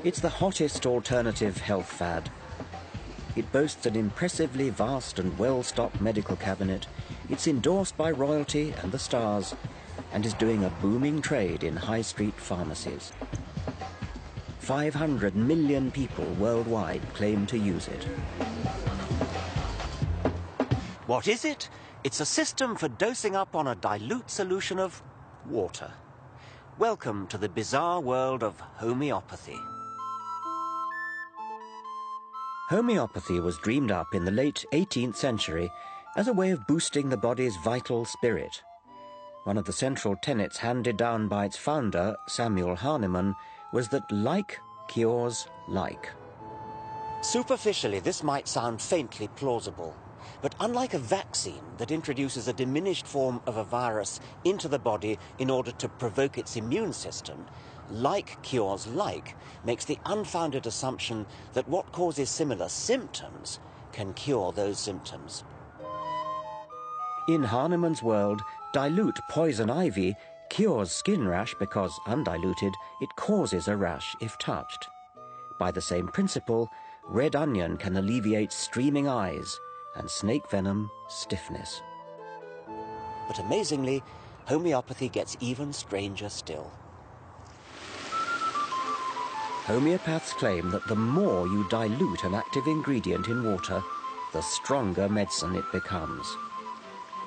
It's the hottest alternative health fad. It boasts an impressively vast and well-stocked medical cabinet. It's endorsed by royalty and the stars, and is doing a booming trade in high street pharmacies. 500 million people worldwide claim to use it. What is it? It's a system for dosing up on a dilute solution of water. Welcome to the bizarre world of homeopathy. Homeopathy was dreamed up in the late 18th century as a way of boosting the body's vital spirit. One of the central tenets handed down by its founder, Samuel Hahnemann, was that like cures like. Superficially, this might sound faintly plausible, but unlike a vaccine that introduces a diminished form of a virus into the body in order to provoke its immune system, like cures like makes the unfounded assumption that what causes similar symptoms can cure those symptoms. In Hahnemann's world, dilute poison ivy cures skin rash because, undiluted, it causes a rash if touched. By the same principle, red onion can alleviate streaming eyes and snake venom stiffness. But amazingly, homeopathy gets even stranger still. Homeopaths claim that the more you dilute an active ingredient in water, the stronger medicine it becomes.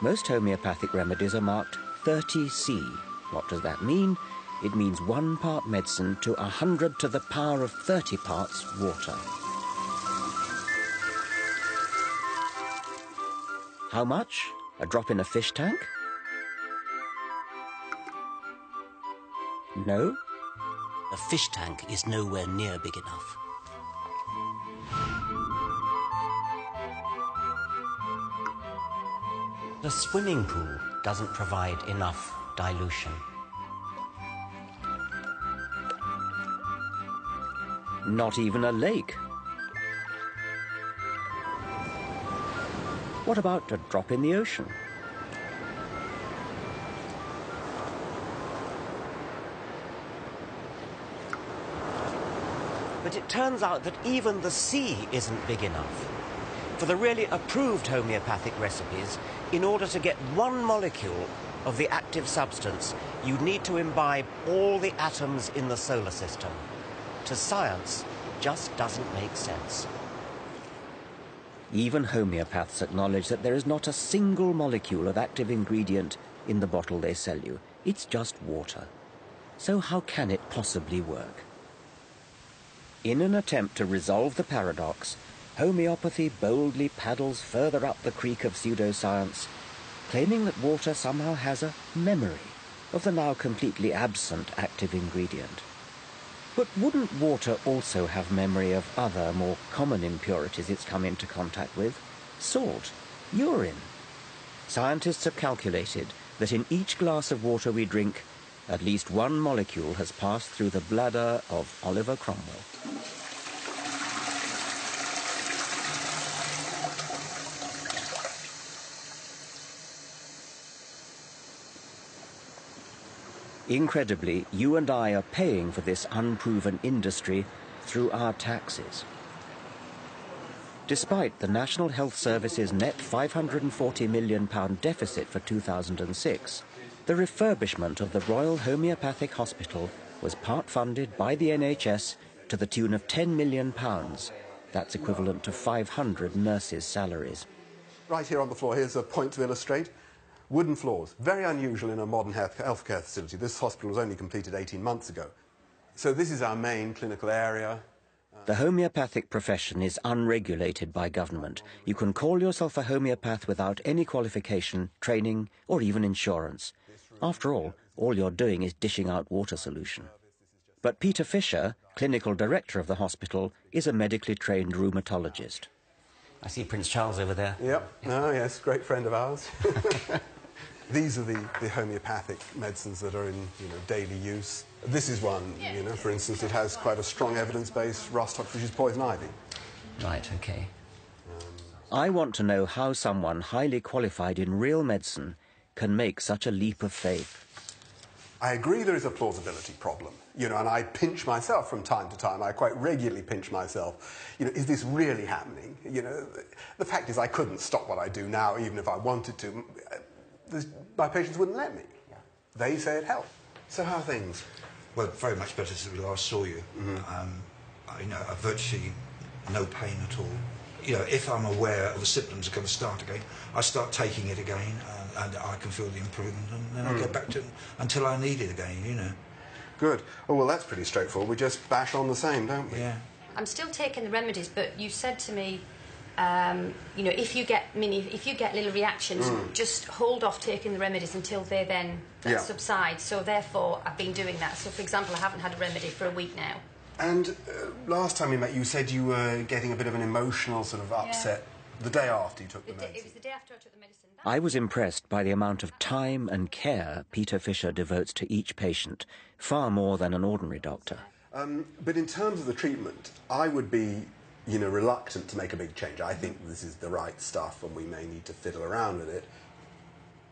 Most homeopathic remedies are marked 30C. What does that mean? It means 1 part medicine to 100 to the power of 30 parts water. How much? A drop in a fish tank? No? A fish tank is nowhere near big enough. The swimming pool doesn't provide enough dilution. Not even a lake. What about a drop in the ocean? But it turns out that even the sea isn't big enough. For the really approved homeopathic recipes, in order to get 1 molecule of the active substance, you need to imbibe all the atoms in the solar system. To science, just doesn't make sense. Even homeopaths acknowledge that there is not a single molecule of active ingredient in the bottle they sell you. It's just water. So how can it possibly work? In an attempt to resolve the paradox, homeopathy boldly paddles further up the creek of pseudoscience, claiming that water somehow has a memory of the now completely absent active ingredient. But wouldn't water also have memory of other, more common impurities it's come into contact with? Salt, urine. Scientists have calculated that in each glass of water we drink, at least 1 molecule has passed through the bladder of Oliver Cromwell. Incredibly, you and I are paying for this unproven industry through our taxes. Despite the National Health Service's net £540 million deficit for 2006, the refurbishment of the Royal Homeopathic Hospital was part funded by the NHS to the tune of £10 million. That's equivalent to 500 nurses' salaries. Right here on the floor, here's a point to illustrate. Wooden floors, very unusual in a modern healthcare facility. This hospital was only completed 18 months ago. So this is our main clinical area. The homeopathic profession is unregulated by government. You can call yourself a homeopath without any qualification, training, or even insurance. After all you're doing is dishing out water solution. But Peter Fisher, clinical director of the hospital, is a medically trained rheumatologist. I see Prince Charles over there. Yep. Oh, yes, great friend of ours. These are the homeopathic medicines that are in daily use. This is one, for instance, it has quite a strong evidence base, Rostock, which is poison ivy. Right, okay. I want to know how someone highly qualified in real medicine can make such a leap of faith. I agree there is a plausibility problem, you know, and I pinch myself from time to time. I quite regularly pinch myself. You know, is this really happening? You know, the fact is I couldn't stop what I do now, even if I wanted to. My patients wouldn't let me. Yeah. They say it helped. So how are things? Well, very much better since we last saw you. You know, virtually no pain at all. You know, if I'm aware of the symptoms are going to start again, I start taking it again, and I can feel the improvement, and then I get back to it until I need it again, you know. Good. Oh, well, that's pretty straightforward. We just bash on the same, don't we? Yeah. I'm still taking the remedies, but you said to me, you know, if you get little reactions, just hold off taking the remedies until they then subside. So therefore, I've been doing that. So, for example, I haven't had a remedy for a week now. And last time we met, you said you were getting a bit of an emotional sort of upset the day after you took the medicine. It was the day after I took the medicine. I was impressed by the amount of time and care Peter Fisher devotes to each patient, far more than an ordinary doctor. But in terms of the treatment, I would be, you know, reluctant to make a big change. I think this is the right stuff and we may need to fiddle around with it.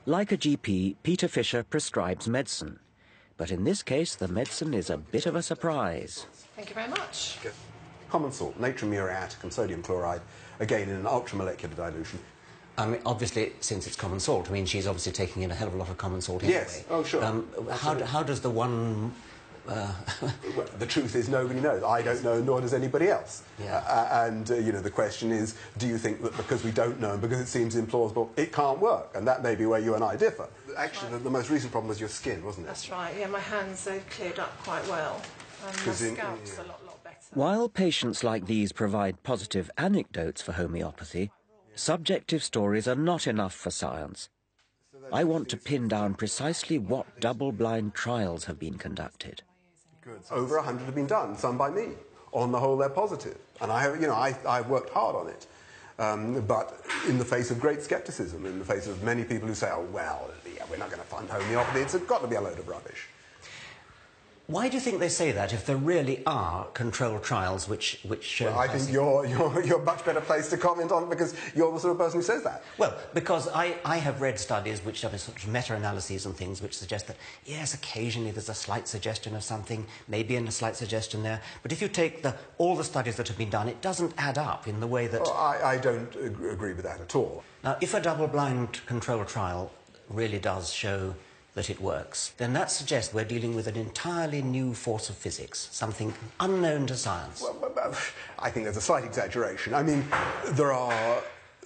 Like a GP, Peter Fisher prescribes medicine. But in this case, the medicine is a bit of a surprise. Thank you very much. Good. Common salt, natrium muriatic and sodium chloride, again in an ultramolecular dilution. Obviously, since it's common salt, I mean, she's obviously taking in a hell of a lot of common salt anyway. Yes, oh sure. How does the one... Well, the truth is nobody knows. I don't know, nor does anybody else. Yeah. You know, the question is, do you think that because we don't know and because it seems implausible, it can't work? And that may be where you and I differ. Actually, the most recent problem was your skin, wasn't it? That's right, yeah, my hands, they've cleared up quite well. And my scalp's a lot better. While patients like these provide positive anecdotes for homeopathy, subjective stories are not enough for science. I want to pin down precisely what double-blind trials have been conducted. Good. Over 100 have been done, some by me. On the whole, they're positive. And I've worked hard on it. But in the face of great scepticism, in the face of many people who say, oh, well, yeah, we're not going to fund homeopathy, it's got to be a load of rubbish. Why do you think they say that if there really are controlled trials which show... Well, I think you're much better placed to comment on it because you're the sort of person who says that. Well, because I have read studies which have sort of meta-analyses and things which suggest that, yes, occasionally there's a slight suggestion of something, maybe a slight suggestion there, but if you take all the studies that have been done, it doesn't add up in the way that... Well, I don't agree with that at all. Now, if a double-blind controlled trial really does show that it works, then that suggests we're dealing with an entirely new force of physics, something unknown to science. Well, I think there's a slight exaggeration. I mean, there are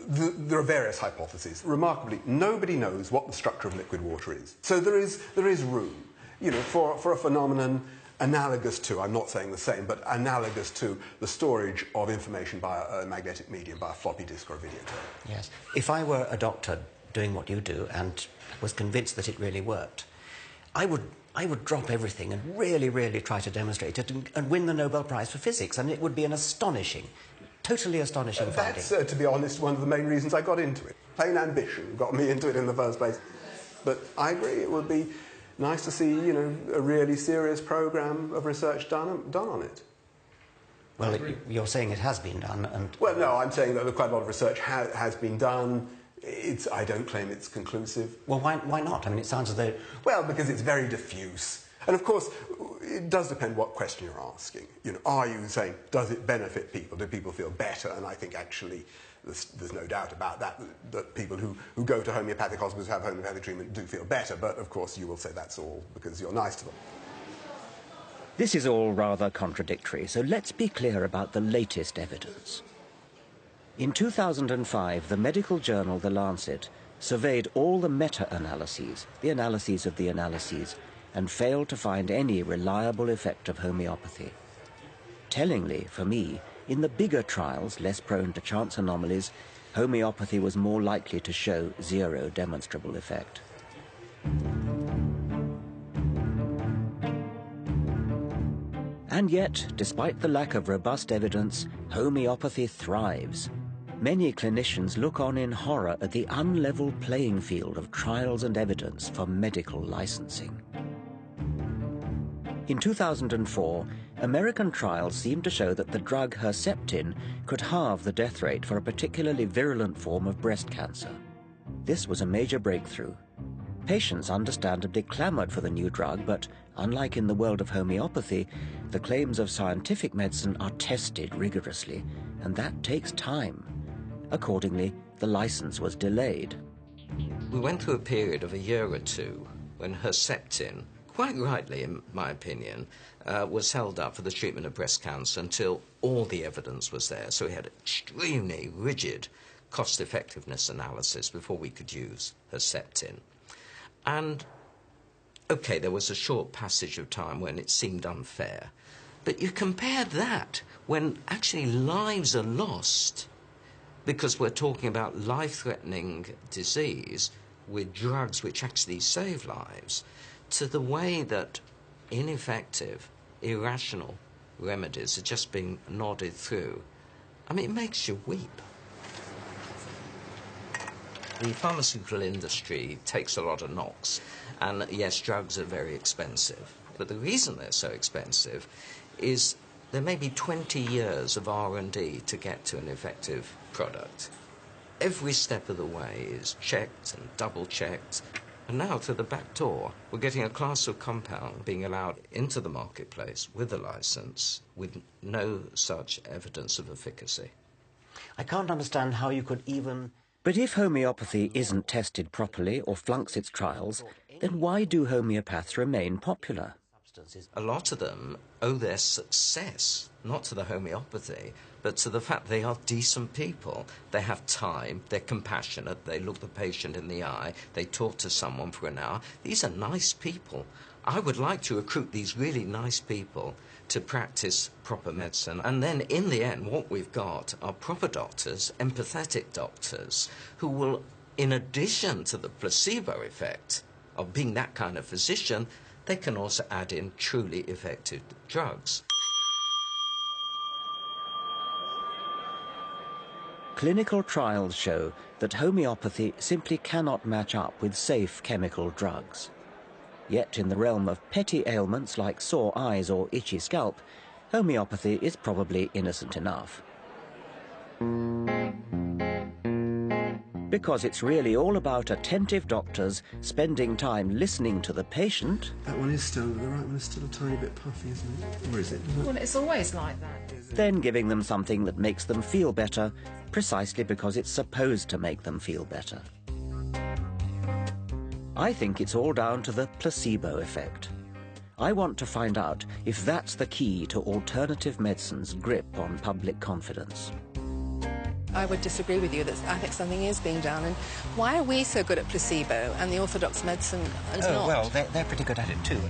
various hypotheses. Remarkably, nobody knows what the structure of liquid water is. So there is room, you know, for a phenomenon analogous to, I'm not saying the same, but analogous to the storage of information by a magnetic medium, by a floppy disk or a videotape. Yes. If I were a doctor doing what you do and was convinced that it really worked, I would drop everything and really, really try to demonstrate it and win the Nobel Prize for Physics, and it would be an astonishing, totally astonishing finding. That's, to be honest, one of the main reasons I got into it. Plain ambition got me into it in the first place. But I agree, it would be nice to see, you know, a really serious programme of research done on it. Well, you're saying it has been done, and... Well, no, I'm saying that quite a lot of research has been done. I don't claim it's conclusive. Well, why not? I mean, it sounds as though... Well, because it's very diffuse. And, of course, it does depend what question you're asking. You know, are you saying, does it benefit people? Do people feel better? And I think, actually, there's no doubt about that people who go to homeopathic hospitals, have homeopathic treatment, do feel better. But, of course, you will say that's all because you're nice to them. This is all rather contradictory, so let's be clear about the latest evidence. In 2005, the medical journal The Lancet surveyed all the meta-analyses, the analyses of the analyses, and failed to find any reliable effect of homeopathy. Tellingly, for me, in the bigger trials, less prone to chance anomalies, homeopathy was more likely to show zero demonstrable effect. And yet, despite the lack of robust evidence, homeopathy thrives. Many clinicians look on in horror at the unlevel playing field of trials and evidence for medical licensing. In 2004, American trials seemed to show that the drug Herceptin could halve the death rate for a particularly virulent form of breast cancer. This was a major breakthrough. Patients understandably clamoured for the new drug, but unlike in the world of homeopathy, the claims of scientific medicine are tested rigorously, and that takes time. Accordingly, the licence was delayed. We went through a period of a year or two when Herceptin, quite rightly in my opinion, was held up for the treatment of breast cancer until all the evidence was there. So we had extremely rigid cost-effectiveness analysis before we could use Herceptin. And, OK, there was a short passage of time when it seemed unfair. But you compare that when actually lives are lost because we're talking about life-threatening disease with drugs which actually save lives, to the way that ineffective, irrational remedies are just being nodded through. I mean, it makes you weep. The pharmaceutical industry takes a lot of knocks, and yes, drugs are very expensive. But the reason they're so expensive is there may be 20 years of R&D to get to an effective product. Every step of the way is checked and double-checked. And now, to the back door, we're getting a class of compound being allowed into the marketplace with a licence with no such evidence of efficacy. I can't understand how you could even... But if homeopathy isn't tested properly or flunks its trials, then why do homeopaths remain popular? A lot of them owe their success not to the homeopathy, but to the fact they are decent people. They have time, they're compassionate, they look the patient in the eye, they talk to someone for an hour. These are nice people. I would like to recruit these really nice people to practice proper medicine. And then, in the end, what we've got are proper doctors, empathetic doctors, who will, in addition to the placebo effect of being that kind of physician, they can also add in truly effective drugs. Clinical trials show that homeopathy simply cannot match up with safe chemical drugs. Yet in the realm of petty ailments like sore eyes or itchy scalp, homeopathy is probably innocent enough. Because it's really all about attentive doctors spending time listening to the patient. That one is still, the right one is still a tiny bit puffy, isn't it? Or is it? Well, it's always like that. Then giving them something that makes them feel better, precisely because it's supposed to make them feel better. I think it's all down to the placebo effect. I want to find out if that's the key to alternative medicine's grip on public confidence. I would disagree with you that I think something is being done. And why are we so good at placebo and the orthodox medicine is not? Well, they're pretty good at it too.